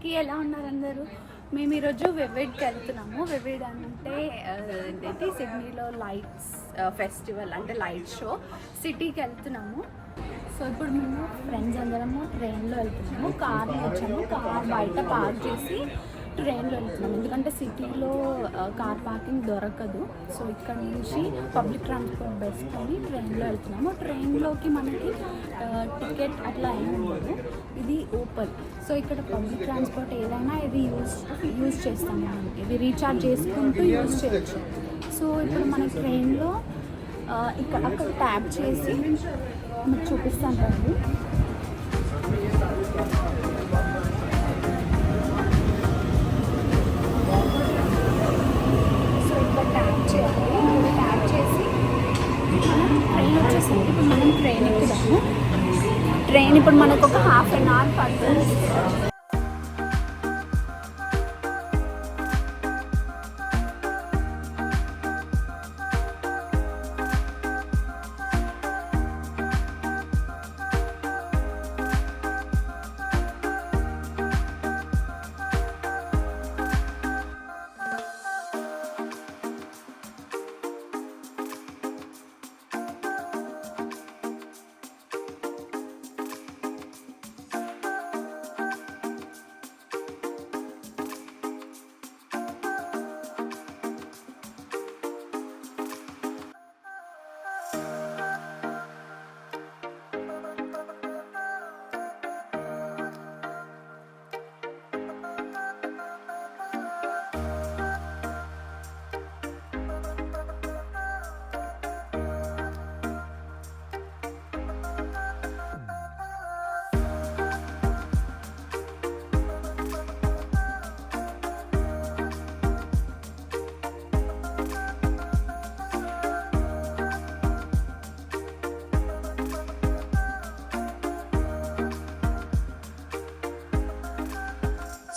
అందరికీ ఎలా ఉన్నారు అందరూ? మేము ఈరోజు వెవిడ్కి వెళ్తున్నాము. వెవిడ్ అంటే ఏంటంటే సిడ్నీలో లైట్స్ ఫెస్టివల్ అంటే లైట్ షో సిటీకి వెళ్తున్నాము. సో ఇప్పుడు మేము ఫ్రెండ్స్ అందరము ట్రైన్లో వెళ్తున్నాము. కార్లో వచ్చాము, కార్ బయట పార్క్ చేసి ట్రైన్లో వెళ్తున్నాము. ఎందుకంటే సిటీలో కార్ పార్కింగ్ దొరకదు. సో ఇక్కడ నుంచి పబ్లిక్ ట్రాన్స్పోర్ట్ బెస్ట్ అని ట్రైన్లో వెళ్తున్నాము. ట్రైన్లోకి మనకి టికెట్ అట్లా ఏమి ఉండదు, ఇది ఓపెన్. సో ఇక్కడ పబ్లిక్ ట్రాన్స్పోర్ట్ ఏదైనా ఇది యూజ్ చేస్తాం మనం, ఇది రీఛార్జ్ చేసుకుంటూ యూజ్ చేయొచ్చు. సో ఇప్పుడు మన ట్రైన్లో ఇక్కడ అక్కడ ట్యాప్ చేసి మీకు చూపిస్తాను రండి. సో ఇక్కడ ట్యాప్ చేయాలి. ఇక్కడ ట్యాప్ చేసి మనం ట్రైన్ వచ్చేసింది. ఇప్పుడు మనం ట్రైన్ ఎక్కుదాము. ట్రైన్ ఇప్పుడు మనకు ఒక ½ an hour పడుతుంది.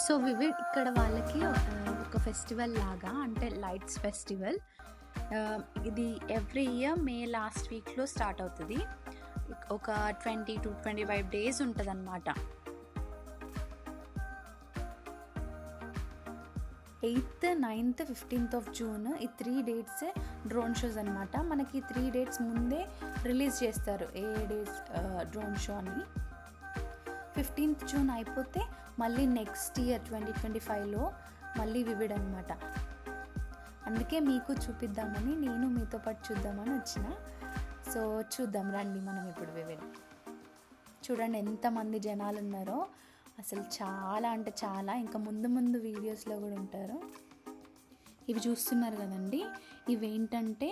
సో వివిడ్ ఇక్కడ వాళ్ళకి ఒక ఫెస్టివల్ లాగా, అంటే లైట్స్ ఫెస్టివల్. ఇది ఎవ్రీ ఇయర్ మే లాస్ట్ వీక్లో స్టార్ట్ అవుతుంది. ఒక 20 to 25 days ఉంటుంది అన్నమాట. 8th, 9th, 15th of June ఈ 3 dates డ్రోన్ షోస్ అనమాట. మనకి 3 dates ముందే రిలీజ్ చేస్తారు ఏ డేస్ డ్రోన్ షో అని. 15th June అయిపోతే మళ్ళీ నెక్స్ట్ ఇయర్ 2025లో మళ్ళీ వివిడ్ అనమాట. అందుకే మీకు చూపిద్దామని నేను మీతో పాటు చూద్దామని వచ్చిన. సో చూద్దాం రండి మనం ఇప్పుడు వివిడ్. చూడండి ఎంతమంది జనాలు ఉన్నారో, అసలు చాలా అంటే చాలా. ఇంకా ముందు ముందు వీడియోస్లో కూడా ఉంటారు. ఇవి చూస్తున్నారు కదండి, ఇవేంటంటే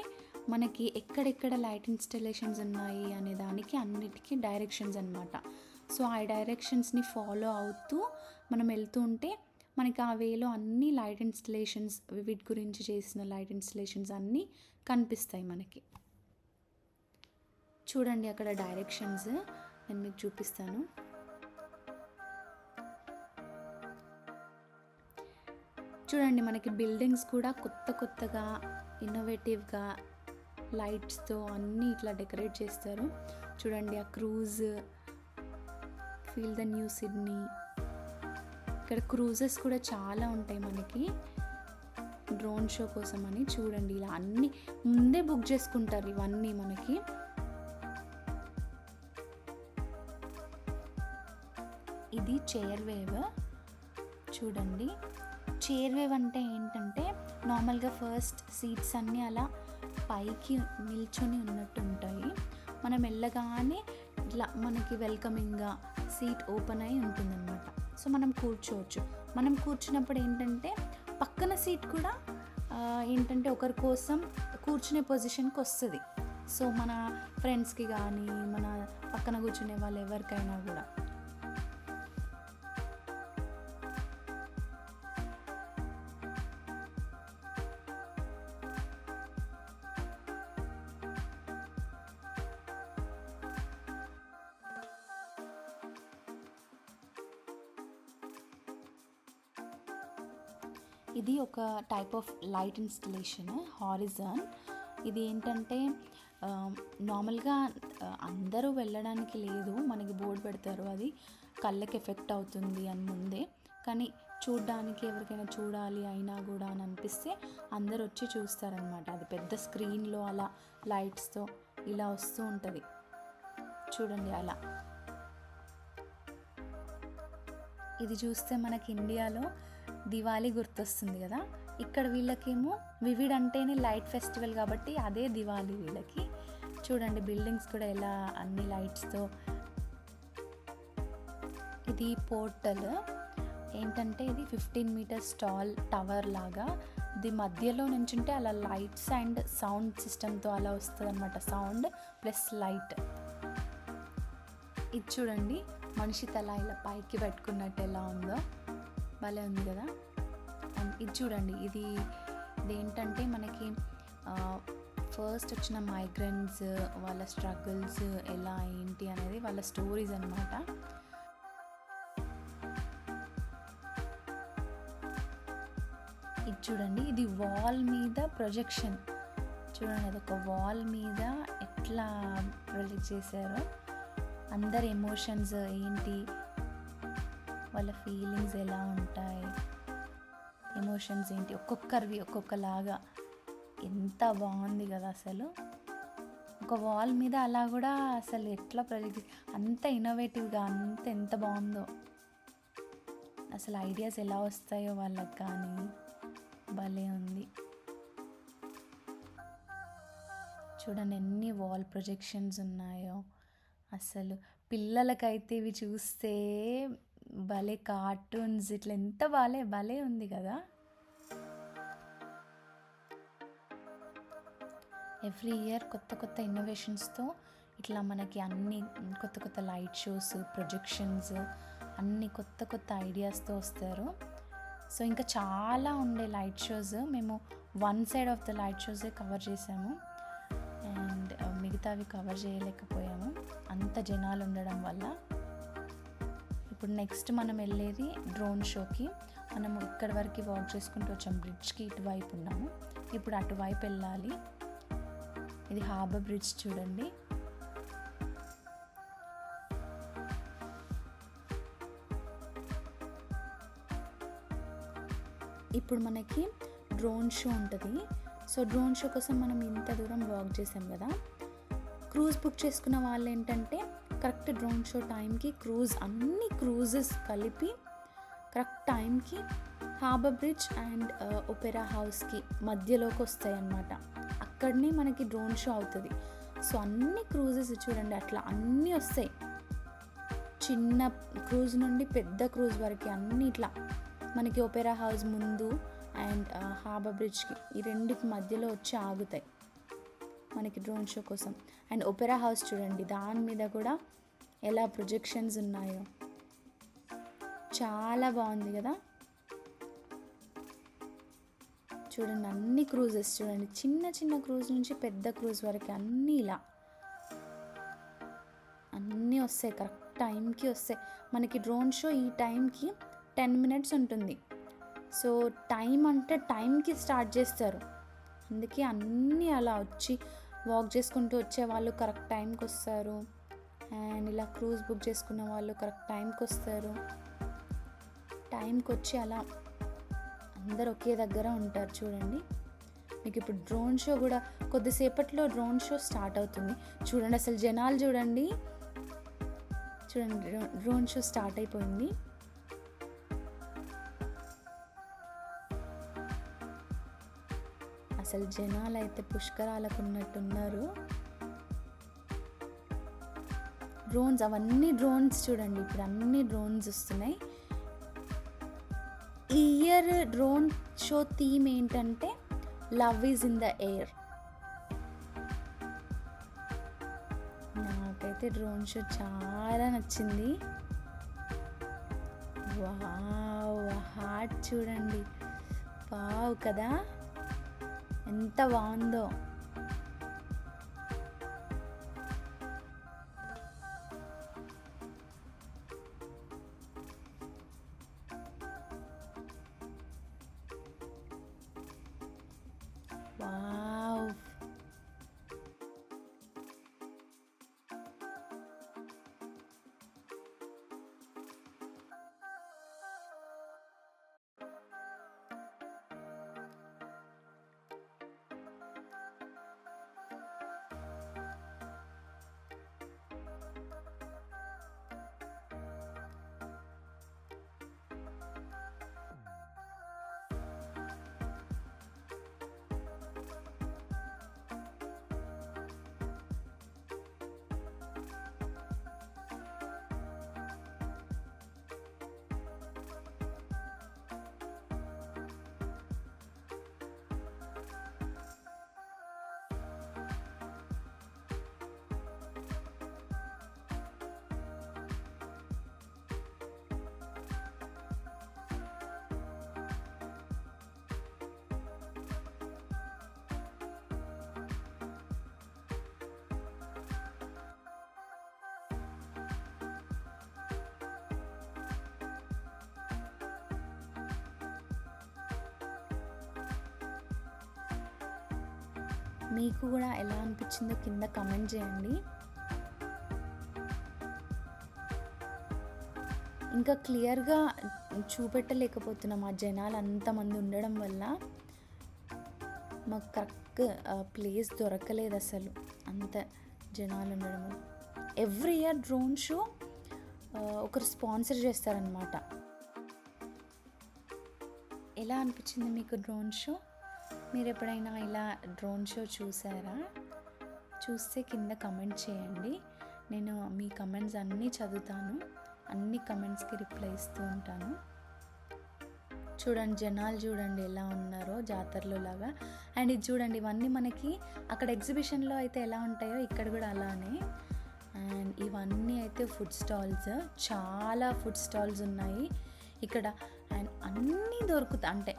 మనకి ఎక్కడెక్కడ లైట్ ఇన్స్టలేషన్స్ ఉన్నాయి అనే దానికి అన్నిటికీ డైరెక్షన్స్ అనమాట. సో ఆ డైరెక్షన్స్ని ఫాలో అవుతూ మనం వెళ్తూ ఉంటే మనకి ఆ వేలో అన్ని లైట్ ఇన్స్టలేషన్స్, వివిడ్ గురించి చేసిన లైట్ ఇన్స్టలేషన్స్ అన్నీ కనిపిస్తాయి మనకి. చూడండి అక్కడ డైరెక్షన్స్ నేను మీకు చూపిస్తాను. చూడండి మనకి బిల్డింగ్స్ కూడా కొత్త కొత్తగా ఇన్నోవేటివ్గా లైట్స్తో అన్నీ ఇట్లా డెకరేట్ చేస్తారు. చూడండి ఆ cruise, feel the new Sydney. ఇక్కడ క్రూజెస్ కూడా చాలా ఉంటాయి మనకి డ్రోన్ షో కోసం అని. చూడండి ఇలా అన్నీ ముందే బుక్ చేసుకుంటారు ఇవన్నీ మనకి. ఇది చైర్ వేవ్. చూడండి చైర్ వేవ్ అంటే ఏంటంటే నార్మల్గా ఫస్ట్ సీట్స్ అన్నీ అలా పైకి నిల్చొని ఉన్నట్టు ఉంటాయి. మనం వెళ్ళగానే ఇట్లా మనకి వెల్కమింగ్గా సీట్ ఓపెన్ అయి ఉంటుందన్నమాట. సో మనం కూర్చోవచ్చు. మనం కూర్చున్నప్పుడు ఏంటంటే పక్కన సీట్ కూడా ఏంటంటే ఒకరి కోసం కూర్చునే పొజిషన్కి వస్తుంది. సో మన ఫ్రెండ్స్కి కానీ మన పక్కన కూర్చునే వాళ్ళు ఎవరికైనా కూడా. ఇది ఒక type of light installation, Horizon. ఇది ఏంటంటే నార్మల్గా అందరూ వెళ్ళడానికి లేదు, మనకి బోర్డు పెడతారు అది కళ్ళకి ఎఫెక్ట్ అవుతుంది అని ముందే. కానీ చూడ్డానికి ఎవరికైనా చూడాలి అయినా కూడా అని అనిపిస్తే అందరు వచ్చి చూస్తారనమాట. అది పెద్ద స్క్రీన్లో అలా లైట్స్తో ఇలా వస్తూ ఉంటుంది చూడండి. అలా ఇది చూస్తే మనకి ఇండియాలో దివాళీ గుర్తొస్తుంది కదా, ఇక్కడ వీళ్ళకేమో వివిడ్ అంటేనే లైట్ ఫెస్టివల్ కాబట్టి అదే దివాళీ వీళ్ళకి. చూడండి బిల్డింగ్స్ కూడా ఎలా అన్ని లైట్స్తో. ఇది పోర్టల్ ఏంటంటే ఇది 15 మీటర్స్ టాల్ టవర్ లాగా. ఇది మధ్యలో నుంచుంటే అలా లైట్స్ అండ్ సౌండ్ సిస్టమ్తో అలా వస్తుంది అనమాట. Sound plus light. ఇది చూడండి మనిషి తల ఇలా పైకి పెట్టుకున్నట్టు ఎలా ఉందో, భలే ఉంది కదా. అండ్ ఇది చూడండి ఇదేంటంటే మనకి ఫస్ట్ వచ్చిన మైగ్రెంట్స్ వాళ్ళ స్ట్రగుల్స్ ఎలా ఏంటి అనేది వాళ్ళ స్టోరీస్ అనమాట. ఇది చూడండి ఇది వాల్ మీద ప్రొజెక్షన్. చూడండి అది ఒక వాల్ మీద ఎట్లా ప్రొజెక్ట్ చేశారో, అందరి ఎమోషన్స్ ఏంటి, వాళ్ళ ఫీలింగ్స్ ఎలా ఉంటాయి, ఎమోషన్స్ ఏంటి, ఒక్కొక్కరివి ఒక్కొక్కలాగా. ఎంత బాగుంది కదా అసలు. ఒక వాల్ మీద అలా కూడా అసలు ఎట్లా ప్రొజెక్ట్, అంత ఇన్నోవేటివ్గా, ఎంత బాగుందో అసలు. ఐడియాస్ ఎలా వస్తాయో వాళ్ళకి కానీ భలే ఉంది. చూడండి ఎన్ని వాల్ ప్రొజెక్షన్స్ ఉన్నాయో. అసలు పిల్లలకైతే ఇవి చూస్తే భలే కార్టూన్స్ ఇట్లా ఎంత భలే ఉంది కదా. ఎవ్రీ ఇయర్ కొత్త ఇన్నోవేషన్స్తో ఇట్లా మనకి అన్ని కొత్త లైట్ షోస్, ప్రొజెక్షన్స్ అన్ని కొత్త ఐడియాస్తో వస్తారు. సో ఇంకా చాలా ఉండే లైట్ షోస్. మేము one side of the light షోసే కవర్ చేసాము అండ్ మిగతావి కవర్ చేయలేకపోయాము అంత జనాలు ఉండడం వల్ల. ఇప్పుడు నెక్స్ట్ మనం వెళ్ళేది డ్రోన్ షోకి. మనము ఇక్కడి వరకు వాక్ చేసుకుంటూ వచ్చాం, బ్రిడ్జ్కి ఇటువైపు ఉన్నాము. ఇప్పుడు అటువైపు వెళ్ళాలి. ఇది హార్బర్ బ్రిడ్జ్ చూడండి. ఇప్పుడు మనకి డ్రోన్ షో ఉంటుంది. సో డ్రోన్ షో కోసం మనం ఇంత దూరం వాక్ చేసాం కదా. క్రూజ్ బుక్ చేసుకున్న వాళ్ళు ఏంటంటే కరెక్ట్ డ్రోన్ షో టైంకి అన్ని క్రూజెస్ కలిపి కరెక్ట్ టైంకి హార్బర్ బ్రిడ్జ్ అండ్ ఒపెరా హౌస్కి మధ్యలోకి వస్తాయి అన్నమాట. అక్కడనే మనకి డ్రోన్ షో అవుతుంది. సో అన్ని క్రూజెస్ చూడండి అట్లా అన్నీ వస్తాయి, చిన్న క్రూజ్ నుండి పెద్ద క్రూజ్ వరకు అన్నీ ఇట్లా మనకి ఒపెరా హౌస్ ముందు అండ్ హార్బర్ బ్రిడ్జ్కి ఈ రెండింటి మధ్యలో వచ్చి ఆగుతాయి మనకి డ్రోన్ షో కోసం. అండ్ ఒపెరా హౌస్ చూడండి దాని మీద కూడా ఎలా ప్రొజెక్షన్స్ ఉన్నాయో, చాలా బాగుంది కదా. చూడండి అన్ని క్రూజెస్ చూడండి, చిన్న క్రూజ్ నుంచి పెద్ద క్రూజ్ వరకు అన్నీ ఇలా అన్నీ వస్తాయి, కరెక్ట్ టైంకి వస్తాయి. మనకి డ్రోన్ షో ఈ టైంకి 10 minutes ఉంటుంది. సో టైం అంటే టైంకి స్టార్ట్ చేస్తారు, అందుకే అన్నీ అలా వచ్చి వాక్ చేసుకుంటూ వచ్చే వాళ్ళు కరెక్ట్ టైంకి వస్తారు అండ్ ఇలా క్రూజ్ బుక్ చేసుకున్న వాళ్ళు కరెక్ట్ టైంకి వస్తారు. టైంకి వచ్చి అలా అందరు ఒకే దగ్గర ఉంటారు. చూడండి మీకు ఇప్పుడు డ్రోన్ షో కూడా కొద్దిసేపట్లో డ్రోన్ షో స్టార్ట్ అవుతుంది. చూడండి అసలు జనాలు చూడండి డ్రోన్ షో స్టార్ట్ అయిపోయింది. అసలు జనాలు అయితే పుష్కరాలకు ఉన్నట్టున్నారు. డ్రోన్స్ అవన్నీ డ్రోన్స్ చూడండి, ఇప్పుడు అన్ని డ్రోన్స్ వస్తున్నాయి. ఈ ఇయర్ డ్రోన్ షో థీమ్ ఏంటంటే love is in the air. నాకైతే డ్రోన్ షో చాలా నచ్చింది. వావ్ హార్ట్ చూడండి, వావ్ కదా ఎంత బాగుందో. వావ్ మీకు కూడా ఎలా అనిపించిందో కింద కమెంట్ చేయండి. ఇంకా క్లియర్గా చూపెట్టలేకపోతున్నాం ఆ జనాలు అంతమంది ఉండడం వల్ల. మాకు కరెక్ట్ ప్లేస్ దొరకలేదు అసలు, అంత జనాలు ఉండడం వల్ల. ఎవ్రీ ఇయర్ డ్రోన్ షో ఒకరు స్పాన్సర్ చేస్తారనమాట. ఎలా అనిపించింది మీకు డ్రోన్ షో? మీరు ఎప్పుడైనా ఇలా డ్రోన్ షో చూసారా? చూస్తే కింద కమెంట్ చేయండి. నేను మీ కమెంట్స్ అన్నీ చదువుతాను, అన్ని కమెంట్స్కి రిప్లై ఇస్తూ ఉంటాను. చూడండి జనాలు చూడండి ఎలా ఉన్నారో జాతరలో లాగా. అండ్ ఇది చూడండి, ఇవన్నీ మనకి అక్కడ ఎగ్జిబిషన్లో అయితే ఎలా ఉంటాయో ఇక్కడ కూడా అలానే. అండ్ ఇవన్నీ అయితే ఫుడ్ స్టాల్స్, చాలా ఫుడ్ స్టాల్స్ ఉన్నాయి ఇక్కడ. అండ్ అన్నీ దొరుకుతాయి, అంటే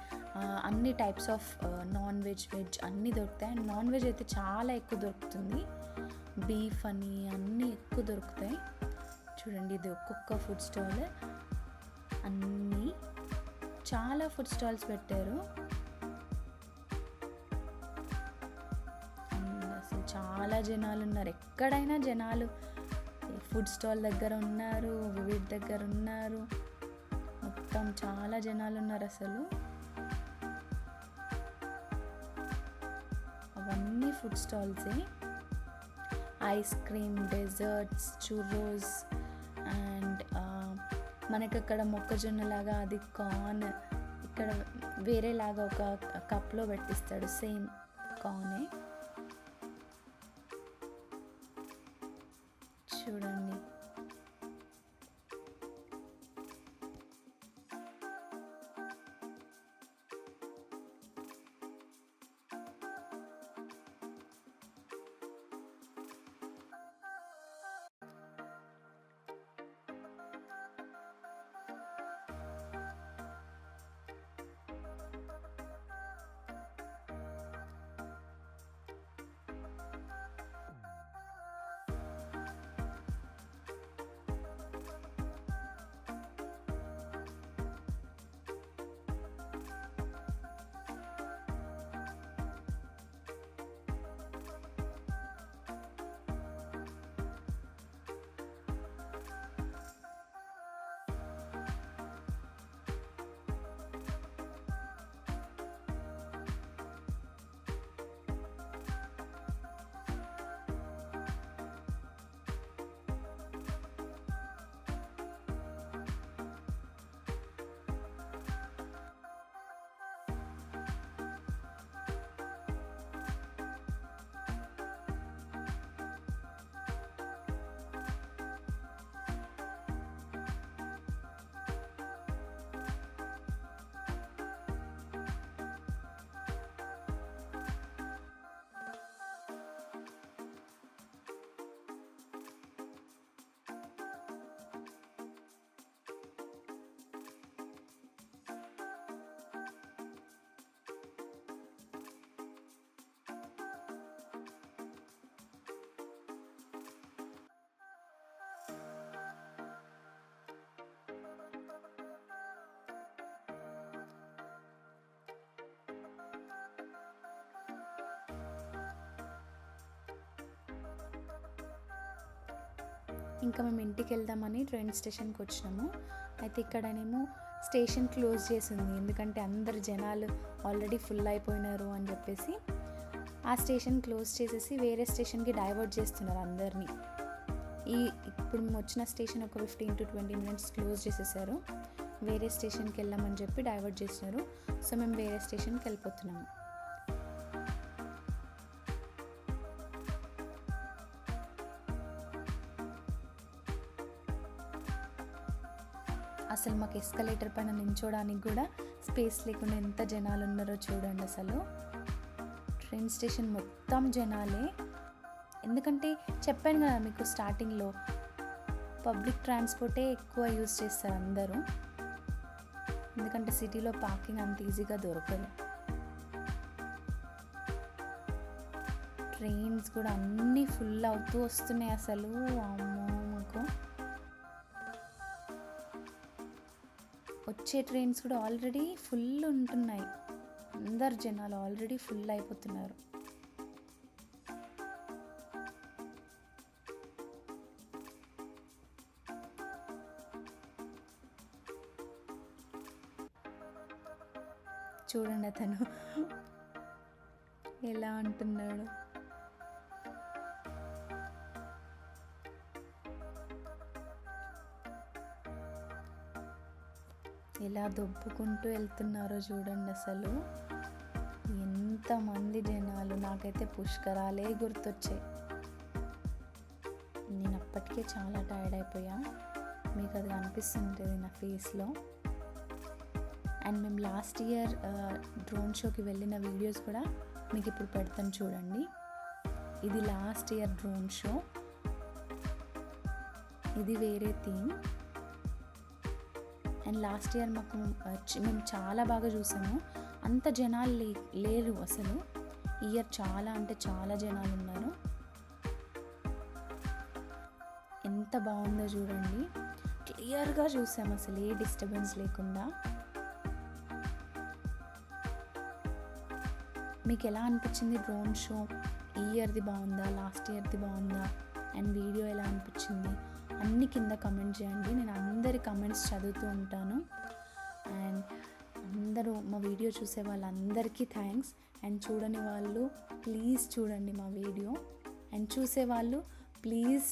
అన్ని types of non veg, veg అన్నీ దొరుకుతాయి. అండ్ నాన్ వెజ్ అయితే చాలా ఎక్కువ దొరుకుతుంది, బీఫ్ అని అన్నీ ఎక్కువ దొరుకుతాయి. చూడండి ఇది ఒక్కొక్క ఫుడ్ స్టాల్, అన్నీ చాలా ఫుడ్ స్టాల్స్ పెట్టారు. అసలు చాలా జనాలు ఉన్నారు, ఎక్కడైనా జనాలు. ఫుడ్ స్టాల్ దగ్గర ఉన్నారు, వివిధ దగ్గర ఉన్నారు, మొత్తం చాలా జనాలు ఉన్నారు అసలు. అవన్నీ ఫుడ్ స్టాల్సే. Ice cream, desserts, churros, and మనకి అక్కడ మొక్కజొన్న లాగా అది కార్న్, ఇక్కడ వేరేలాగా ఒక కప్లో పెట్టిస్తాడు, సేమ్ కార్నే. చూడండి ఇంకా మేము ఇంటికి వెళ్దామని ట్రైన్ స్టేషన్కి వచ్చినాము. అయితే ఇక్కడనేమో స్టేషన్ క్లోజ్ చేసింది, ఎందుకంటే అందరు జనాలు ఆల్రెడీ ఫుల్ అయిపోయినారు అని చెప్పేసి ఆ స్టేషన్ క్లోజ్ చేసేసి వేరే స్టేషన్కి డైవర్ట్ చేస్తున్నారు అందరినీ. ఇప్పుడు మేము వచ్చిన స్టేషన్ ఒక 15 to 20 minutes క్లోజ్ చేసేసారు. వేరే స్టేషన్కి వెళ్ళామని చెప్పి డైవర్ట్ చేసినారు. సో మేము వేరే స్టేషన్కి వెళ్ళిపోతున్నాము. అసలు మాకు ఎస్కలేటర్ పైన నించోడానికి కూడా స్పేస్ లేకుండా ఎంత జనాలు ఉన్నారో చూడండి. అసలు ట్రైన్ స్టేషన్ మొత్తం జనాలే. ఎందుకంటే చెప్పాను కదా మీకు స్టార్టింగ్లో, పబ్లిక్ ట్రాన్స్పోర్టే ఎక్కువ యూజ్ చేస్తారు అందరూ, ఎందుకంటే సిటీలో పార్కింగ్ అంత ఈజీగా దొరకదు. ట్రైన్స్ కూడా అన్నీ ఫుల్ అవుతూ వస్తున్నాయి అసలు. అమ్మో, మాకు వచ్చే ట్రైన్స్ కూడా ఆల్రెడీ ఫుల్ ఉంటున్నాయి, అందరు జనాలు ఆల్రెడీ ఫుల్ అయిపోతున్నారు. చూడండి అతను ఎలా అంటున్నాడు. ఎలా దొబ్బుకుంటూ వెళ్తున్నారో చూడండి. అసలు ఎంతమంది జనాలు, నాకైతే పుష్కరాలే గుర్తొచ్చాయి. నేను అప్పటికే చాలా టైర్డ్ అయిపోయా, మీకు అది కనిపిస్తుంటుంది నా ఫేస్లో. అండ్ మేము లాస్ట్ ఇయర్ డ్రోన్ షోకి వెళ్ళిన వీడియోస్ కూడా మీకు ఇప్పుడు పెడతాను చూడండి. ఇది లాస్ట్ ఇయర్ డ్రోన్ షో, ఇది వేరే థీమ్. అండ్ లాస్ట్ ఇయర్ మాకు మేము చాలా బాగా చూసాము. అంత జనాలు లేరు అసలు. ఈ ఇయర్ చాలా అంటే చాలా జనాలు ఉన్నారు. ఎంత బాగుందో చూడండి, క్లియర్గా చూసాము అసలు ఏ డిస్టర్బెన్స్ లేకుండా. మీకు ఎలా అనిపించింది డ్రోన్ షో? ఈ ఇయర్ది బాగుందా, లాస్ట్ ఇయర్ది బాగుందా, అండ్ వీడియో ఎలా అనిపించింది అన్ని కింద కమెంట్ చేయండి. నేను అందరి కమెంట్స్ చదువుతూ ఉంటాను. అండ్ అందరూ మా వీడియో చూసే వాళ్ళందరికీ థ్యాంక్స్. అండ్ చూడని వాళ్ళు ప్లీజ్ చూడండి మా వీడియో. అండ్ చూసేవాళ్ళు ప్లీజ్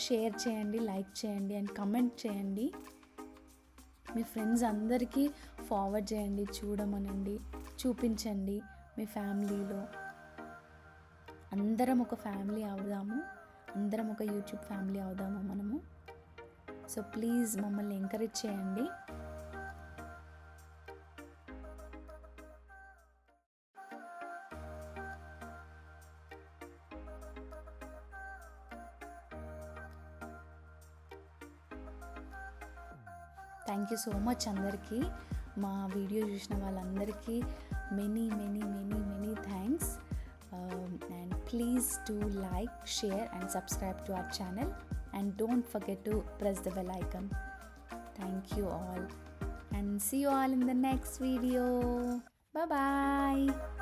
షేర్ చేయండి, లైక్ చేయండి అండ్ కమెంట్ చేయండి. మీ ఫ్రెండ్స్ అందరికీ ఫార్వర్డ్ చేయండి, చూడమనండి, చూపించండి. మీ ఫ్యామిలీలో అందరం ఒక ఫ్యామిలీ అవుదాము, అందరం ఒక యూట్యూబ్ ఫ్యామిలీ అవుదాము మనము. సో ప్లీజ్ మమ్మల్ని ఎంకరేజ్ చేయండి. థ్యాంక్ యూ సో మచ్ అందరికీ. మా వీడియో చూసిన వాళ్ళందరికీ many many many many thanks. And please do like, share and subscribe to our channel, and don't forget to press the bell icon. Thank you all and see you all in the next video. Bye bye.